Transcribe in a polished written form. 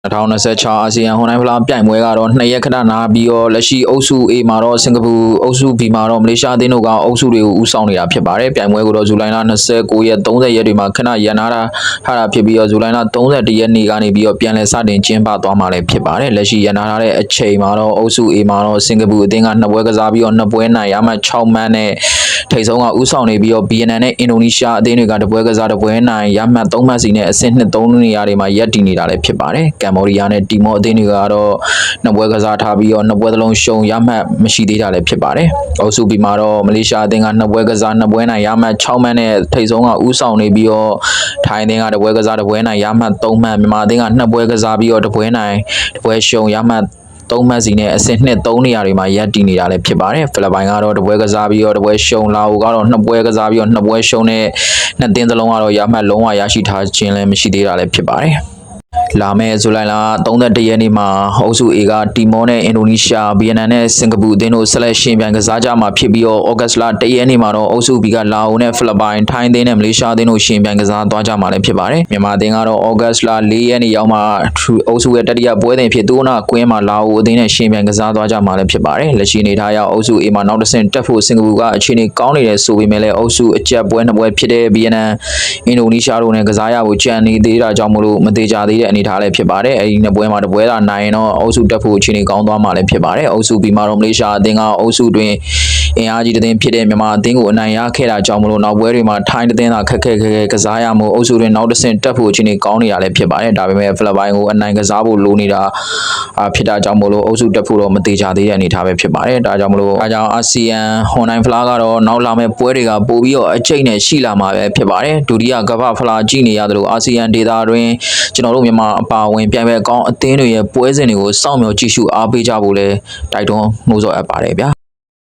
2026အာဆီယံဟွန်တိုင်းဖလားပြိုင်ပွဲကတော့2ရက်ခဏနာပြီးတော့လက်ရှိအုပ်စု A မှာတော့စင်ကာပူအုပ်စု B မှာတော့မလေးရှားအသင်းတို့ကအုပ်စုတွေကိုဦးဆောင်နေတာဖြစ်ပါတယ်ပြိုင်ပွဲကိုတော့ဇူလိုင်လ29ရက်30ရက်တွေမှာခဏရန်နာထားတာဖြစ်ပြီးတော့ဇူလိုင်လ31ရက်နေ့ကနေပြီးတော့ပြန်လည်စတင်ကျင်းပသွားမှာလည်းဖြစ်ပါတယ်လက်ရှိရန်နာထားတဲ့အချိန်မှာတော့အုပ်စု A မှာတော့စင်ကာပူအသင်းက2ပွဲကစားပြီးတော့2ပွဲနိုင်ရမှ6မှတ်နဲ့ထိပ်ဆုံးကဦးဆောင်နေပြီးတော့ BNN နဲ့အင်ဒိုနီးရှားအသင်းတွေက2ပွဲကစား2ပွဲနိုင်ရမှတ်3မှတ်စီနဲ့အဆင့်2-3နေရာတွေမှာရပ်တည်နေတာလည်းဖြစ်ပါတယ်ကမ္ဘောဒီးယားနဲ့တီမောအသင်းတွေကတော့2ပွဲကစားထားပြီးတော့2ပွဲသလုံးရှုံးရမှတ်မရှိသေးတာလည်းဖြစ်ပါတယ်အုပ်စု B မှာတော့မလေးရှားအသင်းက2ပွဲကစား2ပွဲနိုင်ရမှတ်6မှတ်နဲ့ထိပ်ဆုံးကဦးဆောင်နေပြီးတော့ထိုင်းအသင်းက2ပွဲကစား2ပွဲနိုင်ရမှတ်3မှတ်မြန်မာအသင်းက2ပွဲကစားပြီးတော့2ပွဲနိုင်2ပွဲရှုံးရမှတ်3မှတ်စီနဲ့အဆင့်2-3နေရာတွေမှာရပ်တည်နေတာလည်းဖြစ်ပါတယ်ဖိလစ်ပိုင်ကတော့2ပွဲကစားပြီးတော့2ပွဲရှုံးလာအိုကတော့2ပွဲကစားပြီးတော့2ပွဲရှုံးနဲ့2သင်းစလုံးကတော့ရမှတ်လုံးဝရရှိထားခြင်းလည်းမရှိသေးတာလည်းဖြစ်ပါတယ်လာမယ့်ဇူလိုင်လ31ရက်နေ့မှာအုပ်စု A ကတီမောနဲ့အင်ဒိုနီးရှား BNN နဲ့စင်ကာပူအသင်းတို့ဆက်လက်ရှင်ပြိုင်ကစားကြမှာဖြစ်ပြီးတော့ဩဂတ်လ1ရက်နေ့မှာတော့အုပ်စု B ကလာအိုနဲ့ဖိလစ်ပိုင်ထိုင်းအသင်းနဲ့မလေးရှားအသင်းတို့ရှင်ပြိုင်ကစားသွားကြမှာလည်းဖြစ်ပါတယ်မြန်မာအသင်းကတော့ဩဂတ်လ4ရက်နေ့ရောက်မှအုပ်စုရဲ့တတိယပွဲစဉ်ဖြစ်သူနာကွင်းမှာလာအိုအသင်းနဲ့ရှင်ပြိုင်ကစားသွားကြမှာလည်းဖြစ်ပါတယ်လက်ရှိအနေထားအရအုပ်စု A မှာနောက်တစ်ဆင့်တက်ဖို့စင်ကာပူကအခြေအနေကောင်းနေတယ်ဆိုပေမဲ့လည်းအုပ်စုအကျက်ပွဲ2ပွဲဖြစ်တဲ့ BNN အင်ဒိုနီးရှားတို့နဲ့ကစားရဖို့ကြံနေသေးတာကြောင့်မလို့မသေးကြသေးတဲ့အနေအထားလည်းဖြစ်ပါတယ်အဲဒီနှစ်ပွဲမှာတစ်ပွဲသာနိုင်ရင်တော့အုပ်စုတက်ဖို့အခြေအနေကောင်းသွားမှာလည်းဖြစ်ပါတယ်အုပ်စု B မှာတော့မလေးရှားအသင်းကအုပ်စုတွင်အင်အားကြီးတဲ့တင်ဖြစ်တဲ့မြန်မာအသင်းကိုအနိုင်ရခဲ့တာကြောင့်မလို့နောက်ပွဲတွေမှာထိုင်းတဲ့တင်သာခက်ခဲကစားရမှုအုပ်စုတွင်နောက်တစ်ဆင့်တက်ဖို့အခြေအနေကောင်းနေတာလည်းဖြစ်ပါတယ်ဒါပေမဲ့ဖိလစ်ပိုင်ကိုအနိုင်ကစားဖို့လိုနေတာဖြစ်တာကြောင့်မလို့အုပ်စုတက်ဖို့တော့မသေးကြသေးတဲ့အနေအထားပဲဖြစ်ပါတယ်ဒါကြောင့်မလို့အားကြောင့်အာဆီယံဟွန်တိုင်းဖလားကတော့နောက်လာမယ့်ပွဲတွေကပို့ပြီးတော့အကျိတ်နဲ့ရှိလာမှာပဲဖြစ်ပါတယ်ဒုတိယကမ္ဘာဖလားကြည့်နေရသလိုအာဆီယံဒေသတွင်ကျွန်တော်တို့မြန်မာအပါအဝင်ပြိုင်ပွဲအကောင်းအသင်းတွေရဲ့ပွဲစဉ်တွေကိုစောင့်မျှော်ကြည့်ရှုအားပေးကြဖို့လဲတိုက်တွန်းနှိုးဆော်အပ်ပါတယ်ဗျာ